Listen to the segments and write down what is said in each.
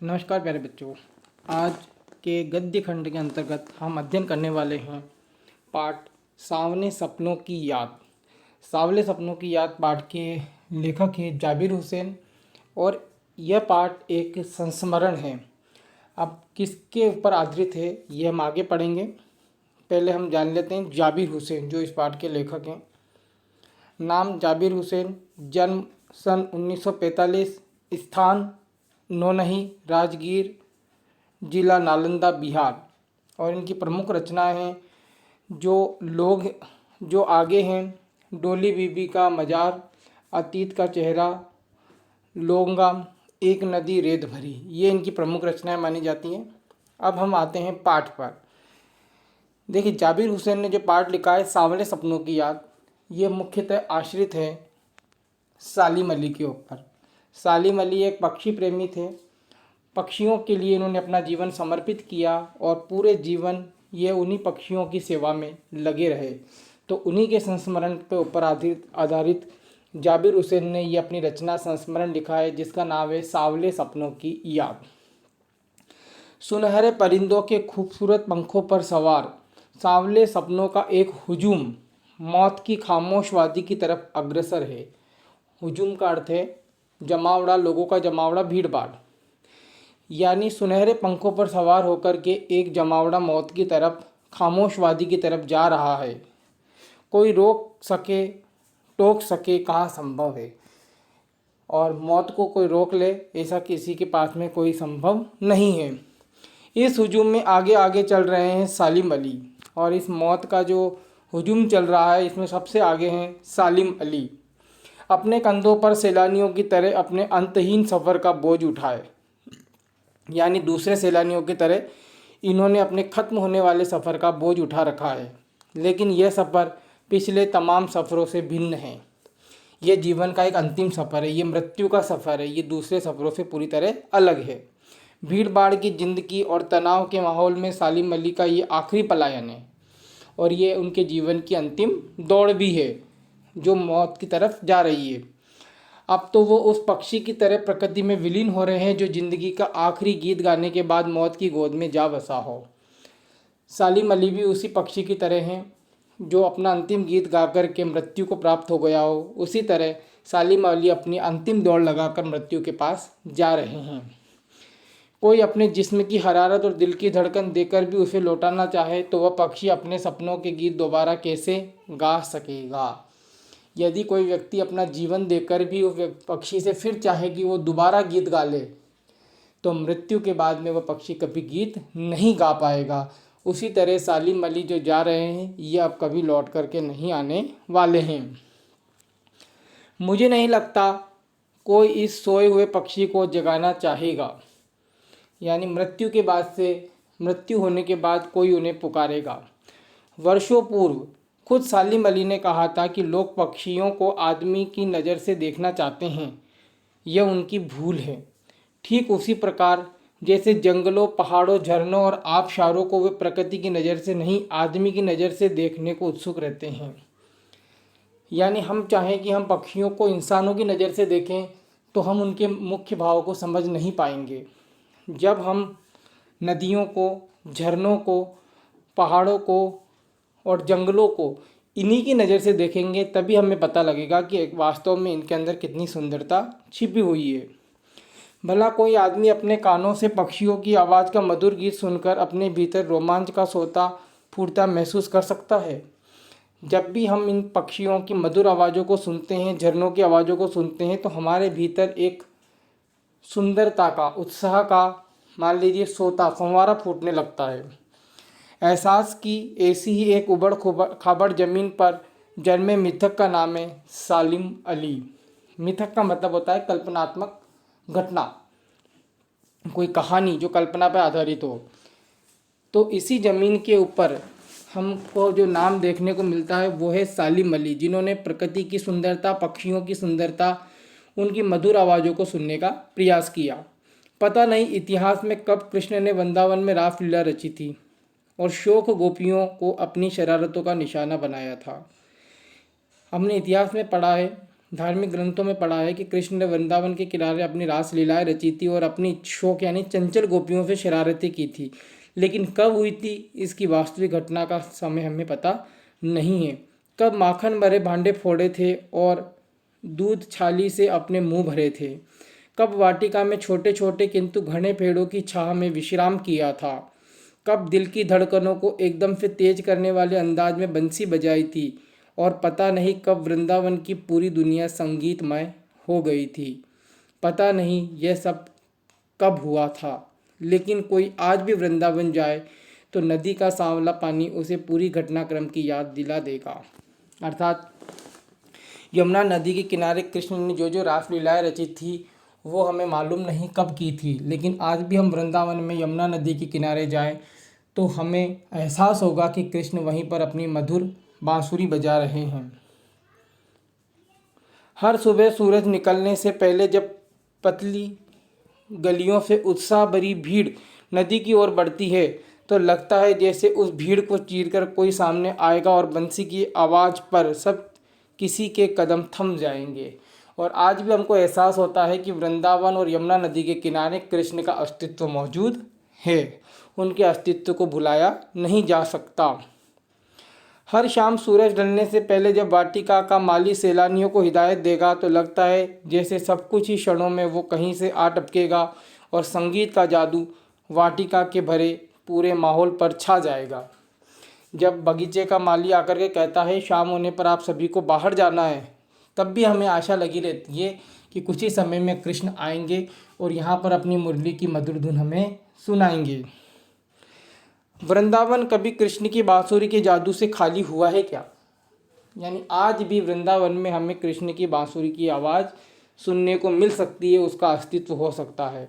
नमस्कार प्यारे बच्चों। आज के गद्य खंड के अंतर्गत हम अध्ययन करने वाले हैं पाठ सांवले सपनों की याद। सांवले सपनों की याद पाठ के लेखक हैं जाबिर हुसैन और यह पाठ एक संस्मरण है। अब किसके ऊपर आधारित है ये हम आगे पढ़ेंगे। पहले हम जान लेते हैं जाबिर हुसैन जो इस पाठ के लेखक हैं। नाम जाबिर हुसैन, जन्म सन 1945, स्थान नौनही, राजगीर, जिला नालंदा, बिहार। और इनकी प्रमुख रचनाएं हैं जो आगे हैं, डोली बीबी का मजार, अतीत का चेहरा, लोंगा, एक नदी रेत भरी। ये इनकी प्रमुख रचनाएं मानी जाती हैं। अब हम आते हैं पाठ पर। देखिए, जाबिर हुसैन ने जो पाठ लिखा है सांवले सपनों की याद, ये मुख्यतः आश्रित है सालिम अली के ऊपर। सालिम अली एक पक्षी प्रेमी थे। पक्षियों के लिए इन्होंने अपना जीवन समर्पित किया और पूरे जीवन ये उन्हीं पक्षियों की सेवा में लगे रहे। तो उन्हीं के संस्मरण पर ऊपर आधारित जाबिर हुसैन ने ये अपनी रचना संस्मरण लिखा है जिसका नाम है सांवले सपनों की याद। सुनहरे परिंदों के खूबसूरत पंखों पर सवार सांवले सपनों का एक हुजूम मौत की खामोश वादी की तरफ अग्रसर है। हुजूम का अर्थ है जमावड़ा, लोगों का जमावड़ा, भीड़ भाड़। यानी सुनहरे पंखों पर सवार होकर के एक जमावड़ा मौत की तरफ, खामोश वादी की तरफ जा रहा है। कोई रोक सके, टोक सके कहाँ संभव है। और मौत को कोई रोक ले ऐसा किसी के पास में कोई संभव नहीं है। इस हुजूम में आगे आगे चल रहे हैं सालिम अली। और इस मौत का जो हुजूम चल रहा है इसमें सबसे आगे हैं सालिम अली। अपने कंधों पर सैलानियों की तरह अपने अंतहीन सफ़र का बोझ उठाए। यानी दूसरे सैलानियों की तरह इन्होंने अपने ख़त्म होने वाले सफ़र का बोझ उठा रखा है। लेकिन यह सफ़र पिछले तमाम सफ़रों से भिन्न है। यह जीवन का एक अंतिम सफ़र है, ये मृत्यु का सफ़र है, ये दूसरे सफ़रों से पूरी तरह अलग है। भीड़ भाड़ की ज़िंदगी और तनाव के माहौल में सालिम अली का ये आखिरी पलायन है और ये उनके जीवन की अंतिम दौड़ भी है जो मौत की तरफ जा रही है। अब तो वो उस पक्षी की तरह प्रकृति में विलीन हो रहे हैं जो ज़िंदगी का आखिरी गीत गाने के बाद मौत की गोद में जा बसा हो। सालिम अली भी उसी पक्षी की तरह हैं जो अपना अंतिम गीत गाकर के मृत्यु को प्राप्त हो गया हो। उसी तरह सालिम अली अपनी अंतिम दौड़ लगाकर मृत्यु के पास जा रहे हैं। कोई अपने जिस्म की हरारत और दिल की धड़कन देकर भी उसे लौटाना चाहे तो वह पक्षी अपने सपनों के गीत दोबारा कैसे गा सकेगा। यदि कोई व्यक्ति अपना जीवन देकर भी उस पक्षी से फिर चाहे कि वो दोबारा गीत गा ले तो मृत्यु के बाद में वह पक्षी कभी गीत नहीं गा पाएगा। उसी तरह सालिम अली जो जा रहे हैं ये अब कभी लौट करके नहीं आने वाले हैं। मुझे नहीं लगता कोई इस सोए हुए पक्षी को जगाना चाहेगा। यानी मृत्यु होने के बाद कोई उन्हें पुकारेगा। वर्षों पूर्व खुद सालिम अली ने कहा था कि लोग पक्षियों को आदमी की नज़र से देखना चाहते हैं, यह उनकी भूल है। ठीक उसी प्रकार जैसे जंगलों, पहाड़ों, झरनों और आबशारों को वे प्रकृति की नज़र से नहीं आदमी की नज़र से देखने को उत्सुक रहते हैं। यानी हम चाहें कि हम पक्षियों को इंसानों की नज़र से देखें तो हम उनके मुख्य भाव को समझ नहीं पाएंगे। जब हम नदियों को, झरनों को, पहाड़ों को और जंगलों को इन्हीं की नज़र से देखेंगे तभी हमें पता लगेगा कि वास्तव में इनके अंदर कितनी सुंदरता छिपी हुई है। भला कोई आदमी अपने कानों से पक्षियों की आवाज़ का मधुर गीत सुनकर अपने भीतर रोमांच का सोता फूटता महसूस कर सकता है। जब भी हम इन पक्षियों की मधुर आवाज़ों को सुनते हैं, झरनों की आवाज़ों को सुनते हैं तो हमारे भीतर एक सुंदरता का, उत्साह का, मान लीजिए सोता फंवारा फूटने लगता है। एहसास की ऐसी ही एक उबड़ खाबड़ ज़मीन पर जन्मे मिथक का नाम है सालिम अली। मिथक का मतलब होता है कल्पनात्मक घटना, कोई कहानी जो कल्पना पर आधारित हो। तो इसी ज़मीन के ऊपर हमको जो नाम देखने को मिलता है वो है सालिम अली, जिन्होंने प्रकृति की सुंदरता, पक्षियों की सुंदरता, उनकी मधुर आवाज़ों को सुनने का प्रयास किया। पता नहीं इतिहास में कब कृष्ण ने वृंदावन में रासलीला रची थी और शोक गोपियों को अपनी शरारतों का निशाना बनाया था। हमने इतिहास में पढ़ा है धार्मिक ग्रंथों में पढ़ा है कि कृष्ण ने वृंदावन के किनारे अपनी रास लीलाएं रची थी और अपनी शौक यानी चंचल गोपियों से शरारतें की थी, लेकिन कब हुई थी इसकी वास्तविक घटना का समय हमें पता नहीं है। कब माखन भरे भांडे फोड़े थे और दूध छाली से अपने मुंह भरे थे, कब वाटिका में छोटे छोटे किंतु घने पेड़ों की छाह में विश्राम किया था, कब दिल की धड़कनों को एकदम से तेज करने वाले अंदाज में बंसी बजाई थी, और पता नहीं कब वृंदावन की पूरी दुनिया संगीतमय हो गई थी। पता नहीं यह सब कब हुआ था, लेकिन कोई आज भी वृंदावन जाए तो नदी का सांवला पानी उसे पूरी घटनाक्रम की याद दिला देगा। अर्थात यमुना नदी के किनारे कृष्ण ने जो जो रासलीलाएँ रची थी वो हमें मालूम नहीं कब की थी, लेकिन आज भी हम वृंदावन में यमुना नदी के किनारे जाएं तो हमें एहसास होगा कि कृष्ण वहीं पर अपनी मधुर बांसुरी बजा रहे हैं। हर सुबह सूरज निकलने से पहले जब पतली गलियों से उत्साह भरी भीड़ नदी की ओर बढ़ती है तो लगता है जैसे उस भीड़ को चीरकर कोई सामने आएगा और बंसी की आवाज़ पर सब किसी के कदम थम जाएंगे। और आज भी हमको एहसास होता है कि वृंदावन और यमुना नदी के किनारे कृष्ण का अस्तित्व मौजूद है, उनके अस्तित्व को भुलाया नहीं जा सकता। हर शाम सूरज ढलने से पहले जब वाटिका का माली सैलानियों को हिदायत देगा तो लगता है जैसे सब कुछ ही क्षणों में वो कहीं से आ टपकेगा और संगीत का जादू वाटिका के भरे पूरे माहौल पर छा जाएगा। जब बगीचे का माली आकर के कहता है शाम होने पर आप सभी को बाहर जाना है, तब भी हमें आशा लगी रहती है कि कुछ ही समय में कृष्ण आएंगे और यहाँ पर अपनी मुरली की मधुर धुन हमें सुनाएंगे। वृंदावन कभी कृष्ण की बांसुरी के जादू से खाली हुआ है क्या? यानी आज भी वृंदावन में हमें कृष्ण की बांसुरी की आवाज़ सुनने को मिल सकती है, उसका अस्तित्व हो सकता है।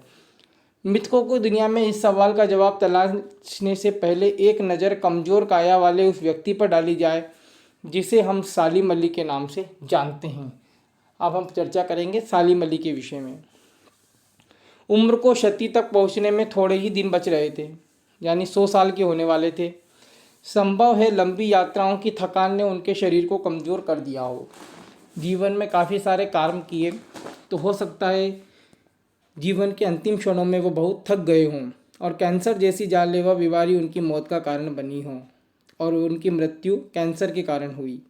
मिथकों को दुनिया में इस सवाल का जवाब तलाशने से पहले एक नज़र कमज़ोर काया वाले उस व्यक्ति पर डाली जाए जिसे हम सालिम अली के नाम से जानते हैं। अब हम चर्चा करेंगे सालिम अली के विषय में। उम्र को शती तक पहुंचने में थोड़े ही दिन बच रहे थे, यानी 100 साल के होने वाले थे। संभव है लंबी यात्राओं की थकान ने उनके शरीर को कमज़ोर कर दिया हो। जीवन में काफ़ी सारे कार्य किए तो हो सकता है जीवन के अंतिम क्षणों में वो बहुत थक गए हों और कैंसर जैसी जानलेवा बीमारी उनकी मौत का कारण बनी हो और उनकी मृत्यु कैंसर के कारण हुई।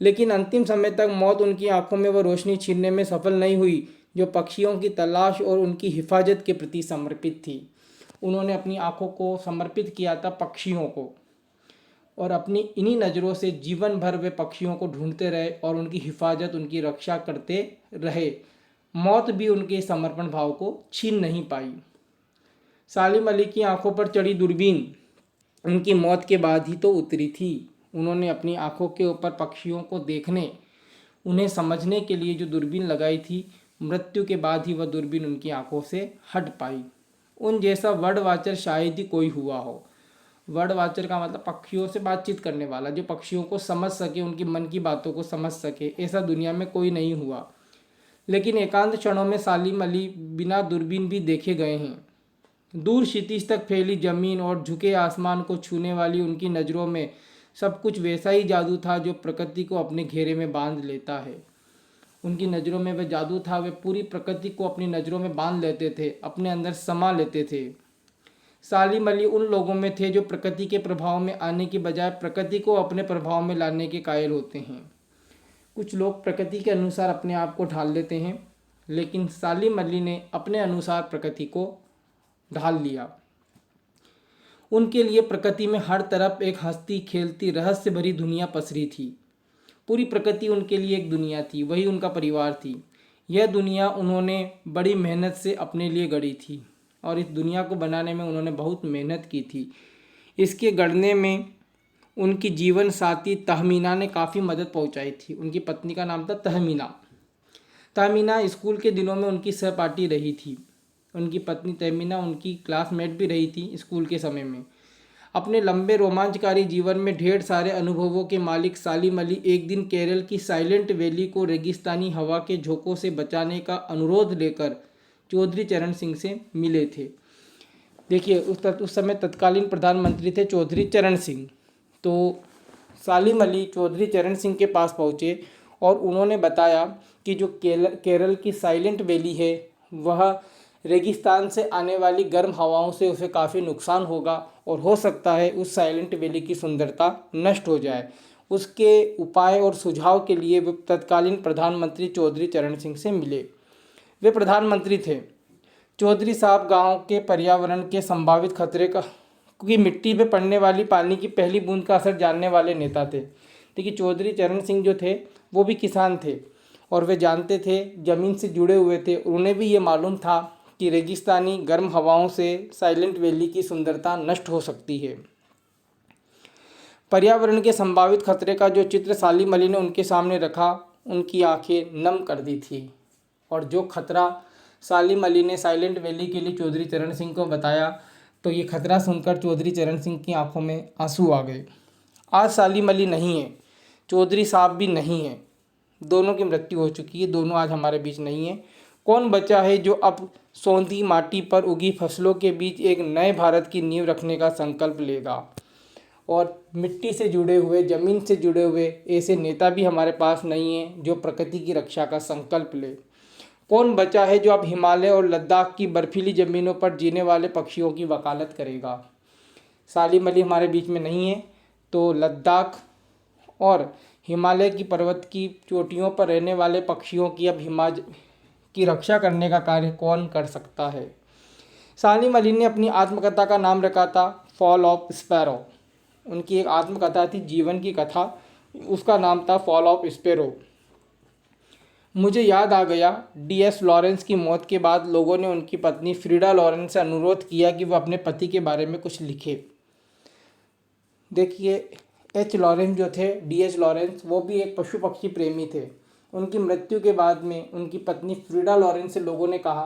लेकिन अंतिम समय तक मौत उनकी आंखों में वह रोशनी छीनने में सफल नहीं हुई जो पक्षियों की तलाश और उनकी हिफाजत के प्रति समर्पित थी। उन्होंने अपनी आंखों को समर्पित किया था पक्षियों को और अपनी इन्हीं नज़रों से जीवन भर वे पक्षियों को ढूंढते रहे और उनकी हिफाजत, उनकी रक्षा करते रहे। मौत भी उनके समर्पण भाव को छीन नहीं पाई। सालिम अली की आंखों पर चढ़ी दूरबीन उनकी मौत के बाद ही तो उतरी थी। उन्होंने अपनी आंखों के ऊपर पक्षियों को देखने, उन्हें समझने के लिए जो दूरबीन लगाई थी, मृत्यु के बाद ही वह दूरबीन उनकी आंखों से हट पाई। उन जैसा वर्ड वाचर शायद ही कोई हुआ हो। वर्ड वाचर का मतलब पक्षियों से बातचीत करने वाला, जो पक्षियों को समझ सके, उनकी मन की बातों को समझ सके, ऐसा दुनिया में कोई नहीं हुआ। लेकिन एकांत क्षणों में सालिम अली बिना दूरबीन भी देखे गए हैं। दूर क्षितिज तक फैली जमीन और झुके आसमान को छूने वाली उनकी नज़रों में सब कुछ वैसा ही जादू था जो प्रकृति को अपने घेरे में बांध लेता है। उनकी नज़रों में वह जादू था, वे पूरी प्रकृति को अपनी नज़रों में बांध लेते थे, अपने अंदर समा लेते थे। सालिम अली उन लोगों में थे जो प्रकृति के प्रभाव में आने की बजाय प्रकृति को अपने प्रभाव में लाने के कायल होते हैं। कुछ लोग प्रकृति के अनुसार अपने आप को ढाल लेते हैं, लेकिन सालिम अली ने अपने अनुसार प्रकृति को ढाल लिया। उनके लिए प्रकृति में हर तरफ एक हंसती खेलती रहस्य भरी दुनिया पसरी थी। पूरी प्रकृति उनके लिए एक दुनिया थी, वही उनका परिवार थी। यह दुनिया उन्होंने बड़ी मेहनत से अपने लिए गढ़ी थी और इस दुनिया को बनाने में उन्होंने बहुत मेहनत की थी। इसके गढ़ने में उनकी जीवन साथी तहमीना ने काफ़ी मदद पहुंचाई थी। उनकी पत्नी का नाम था तहमीना। तहमीना स्कूल के दिनों में उनकी सहपाठी रही थी। उनकी पत्नी तहमीना उनकी क्लासमेट भी रही थी स्कूल के समय में। अपने लंबे रोमांचकारी जीवन में ढेर सारे अनुभवों के मालिक सालिम अली एक दिन केरल की साइलेंट वैली को रेगिस्तानी हवा के झोंकों से बचाने का अनुरोध लेकर चौधरी चरण सिंह से मिले थे। देखिए उस समय तत्कालीन प्रधानमंत्री थे चौधरी चरण सिंह। तो सालिम अली चौधरी चरण सिंह के पास पहुँचे और उन्होंने बताया कि जो केरल की साइलेंट वैली है वह रेगिस्तान से आने वाली गर्म हवाओं से उसे काफ़ी नुकसान होगा और हो सकता है उस साइलेंट वैली की सुंदरता नष्ट हो जाए। उसके उपाय और सुझाव के लिए वे तत्कालीन प्रधानमंत्री चौधरी चरण सिंह से मिले। वे प्रधानमंत्री थे। चौधरी साहब गांव के पर्यावरण के संभावित खतरे का की मिट्टी पे पड़ने वाली पानी की पहली बूंद का असर जानने वाले नेता थे। देखिए चौधरी चरण सिंह जो थे वो भी किसान थे और वे जानते थे, ज़मीन से जुड़े हुए थे। उन्हें भी ये मालूम था कि रेगिस्तानी गर्म हवाओं से साइलेंट वैली की सुंदरता नष्ट हो सकती है। पर्यावरण के संभावित खतरे का जो चित्र सालिम अली ने उनके सामने रखा, उनकी आंखें नम कर दी थी। और जो खतरा सालिम अली ने साइलेंट वैली के लिए चौधरी चरण सिंह को बताया, तो ये खतरा सुनकर चौधरी चरण सिंह की आंखों में आंसू आ गए। आज सालिम अली नहीं है, चौधरी साहब भी नहीं है, दोनों की मृत्यु हो चुकी है, दोनों आज हमारे बीच नहीं है। कौन बचा है जो अब सौंधी माटी पर उगी फसलों के बीच एक नए भारत की नींव रखने का संकल्प लेगा? और मिट्टी से जुड़े हुए, ज़मीन से जुड़े हुए ऐसे नेता भी हमारे पास नहीं हैं जो प्रकृति की रक्षा का संकल्प ले। कौन बचा है जो अब हिमालय और लद्दाख की बर्फीली ज़मीनों पर जीने वाले पक्षियों की वकालत करेगा? सालिम अली हमारे बीच में नहीं है, तो लद्दाख और हिमालय की पर्वत की चोटियों पर रहने वाले पक्षियों की अब की रक्षा करने का कार्य कौन कर सकता है? सालिम अली ने अपनी आत्मकथा का नाम रखा था फॉल ऑफ स्पैरो। उनकी एक आत्मकथा थी, जीवन की कथा, उसका नाम था फॉल ऑफ स्पैरो। मुझे याद आ गया, DS लॉरेंस की मौत के बाद लोगों ने उनकी पत्नी फ्रीडा लॉरेंस से अनुरोध किया कि वह अपने पति के बारे में कुछ लिखे। देखिए H लॉरेंस जो थे, DS लॉरेंस, वो भी एक पशु पक्षी प्रेमी थे। उनकी मृत्यु के बाद में उनकी पत्नी फ्रीडा लॉरेंस से लोगों ने कहा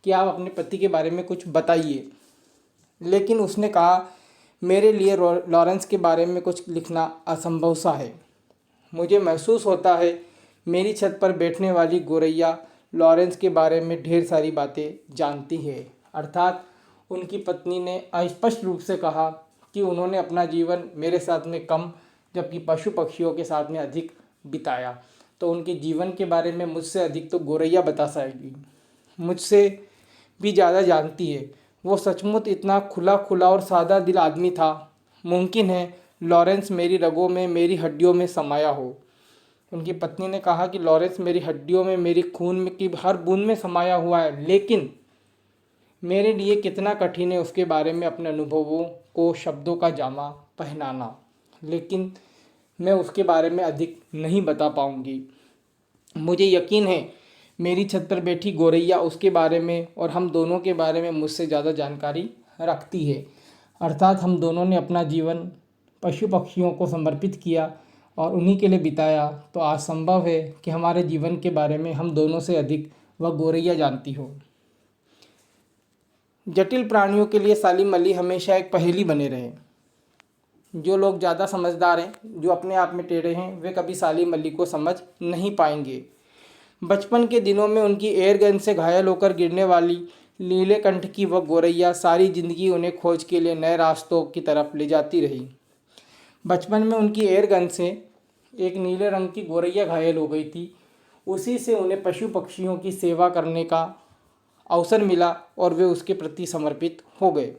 कि आप अपने पति के बारे में कुछ बताइए, लेकिन उसने कहा मेरे लिए लॉरेंस के बारे में कुछ लिखना असंभव सा है। मुझे महसूस होता है मेरी छत पर बैठने वाली गोरैया लॉरेंस के बारे में ढेर सारी बातें जानती है। अर्थात उनकी पत्नी ने अस्पष्ट रूप से कहा कि उन्होंने अपना जीवन मेरे साथ में कम, जबकि पशु पक्षियों के साथ में अधिक बिताया। तो उनके जीवन के बारे में मुझसे अधिक तो गोरैया बता सकेगी, मुझसे भी ज़्यादा जानती है। वो सचमुच इतना खुला और सादा दिल आदमी था। मुमकिन है लॉरेंस मेरी रगों में, मेरी हड्डियों में समाया हो। उनकी पत्नी ने कहा कि लॉरेंस मेरी हड्डियों में, मेरी खून में की हर बूंद में समाया हुआ है, लेकिन मेरे लिए कितना कठिन है उसके बारे में अपने अनुभवों को शब्दों का जामा पहनाना। लेकिन मैं उसके बारे में अधिक नहीं बता पाऊँगी। मुझे यकीन है मेरी छत पर बैठी गोरैया उसके बारे में और हम दोनों के बारे में मुझसे ज़्यादा जानकारी रखती है। अर्थात हम दोनों ने अपना जीवन पशु पक्षियों को समर्पित किया और उन्हीं के लिए बिताया। तो आज संभव है कि हमारे जीवन के बारे में हम दोनों से अधिक वह गोरैया जानती हो। जटिल प्राणियों के लिए सालिम अली हमेशा एक पहेली बने रहे। जो लोग ज़्यादा समझदार हैं, जो अपने आप में टेढ़े हैं, वे कभी सालिम अली को समझ नहीं पाएंगे। बचपन के दिनों में उनकी एयरगन से घायल होकर गिरने वाली नीलेकंठ की वह गोरैया सारी ज़िंदगी उन्हें खोज के लिए नए रास्तों की तरफ ले जाती रही। बचपन में उनकी एयरगन से एक नीले रंग की गोरैया घायल हो गई थी। उसी से उन्हें पशु पक्षियों की सेवा करने का अवसर मिला और वे उसके प्रति समर्पित हो गए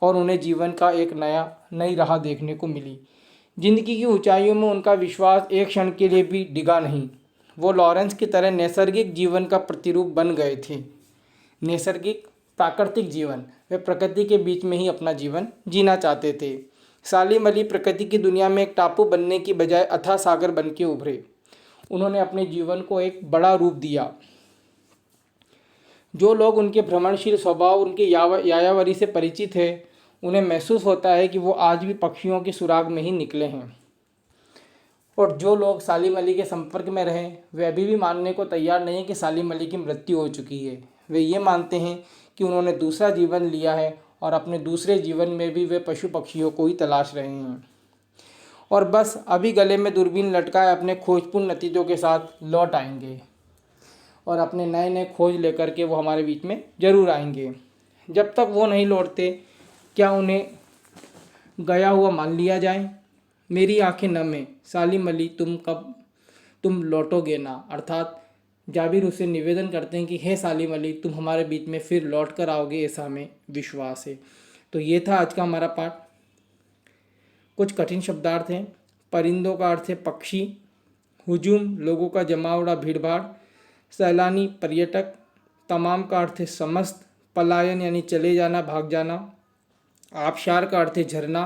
और उन्हें जीवन का एक नई राह देखने को मिली। जिंदगी की ऊंचाइयों में उनका विश्वास एक क्षण के लिए भी डिगा नहीं। वो लॉरेंस की तरह नैसर्गिक जीवन का प्रतिरूप बन गए थे। नैसर्गिक प्राकृतिक जीवन, वे प्रकृति के बीच में ही अपना जीवन जीना चाहते थे। सालिम अली प्रकृति की दुनिया में एक टापू बनने की बजाय अथाह सागर बन के उभरे। उन्होंने अपने जीवन को एक बड़ा रूप दिया। जो लोग उनके भ्रमणशील स्वभाव, उनके यायावरी से परिचित है, उन्हें महसूस होता है कि वो आज भी पक्षियों के सुराग में ही निकले हैं। और जो लोग सालिम अली के संपर्क में रहे, वे अभी भी मानने को तैयार नहीं कि सालिम अली की मृत्यु हो चुकी है। वे ये मानते हैं कि उन्होंने दूसरा जीवन लिया है और अपने दूसरे जीवन में भी वे पशु पक्षियों को ही तलाश रहे हैं और बस अभी गले में दूरबीन लटकाए अपने खोजपूर्ण नतीजों के साथ लौट आएंगे और अपने नए नए खोज लेकर के वो हमारे बीच में ज़रूर आएंगे। जब तक वो नहीं लौटते, क्या उन्हें गया हुआ मान लिया जाए? मेरी आंखें नम हैं। सालिम अली, तुम कब तुम लौटोगे ना, अर्थात जाबिर उससे निवेदन करते हैं कि हे सालिम अली, तुम हमारे बीच में फिर लौट कर आओगे, ऐसा हमें विश्वास है। तो ये था आज का हमारा पाठ। कुछ कठिन शब्दार्थ हैं। परिंदों का अर्थ है पक्षी, हुजूम लोगों का जमावड़ा भीड़ भाड़, सैलानी पर्यटक, तमाम का अर्थ है समस्त, पलायन यानी चले जाना भाग जाना, आबशार का अर्थ है झरना,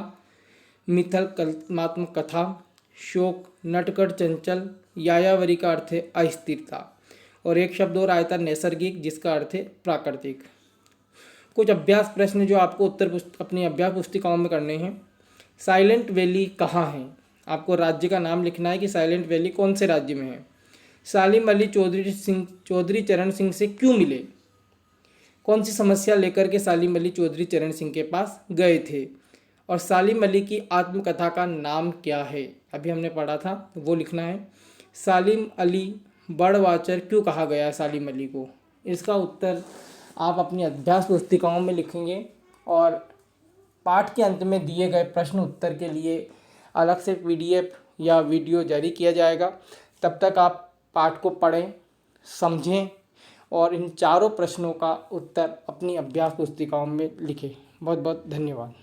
मिथल कल्पनात्मक कथा, शोक नटखट चंचल, यायावरी का अर्थ है अस्थिरता, और एक शब्द और आया था नैसर्गिक, जिसका अर्थ है प्राकृतिक। कुछ अभ्यास प्रश्न जो आपको अपनी अभ्यास पुस्तिकाओं में करने हैं। साइलेंट वैली कहाँ है? आपको राज्य का नाम लिखना है कि साइलेंट वैली कौन से राज्य में है। सालिम अली चौधरी चरण सिंह से क्यों मिले? कौन सी समस्या लेकर के सालिम अली चौधरी चरण सिंह के पास गए थे? और सालिम अली की आत्मकथा का नाम क्या है? अभी हमने पढ़ा था, वो लिखना है। सालिम अली बर्ड वाचर क्यों कहा गया है सालिम अली को? इसका उत्तर आप अपनी अभ्यास पुस्तिकाओं में लिखेंगे, और पाठ के अंत में दिए गए प्रश्न उत्तर के लिए अलग से PDF या वीडियो जारी किया जाएगा। तब तक आप पाठ को पढ़ें, समझें और इन चारों प्रश्नों का उत्तर अपनी अभ्यास पुस्तिकाओं में लिखें। बहुत बहुत धन्यवाद।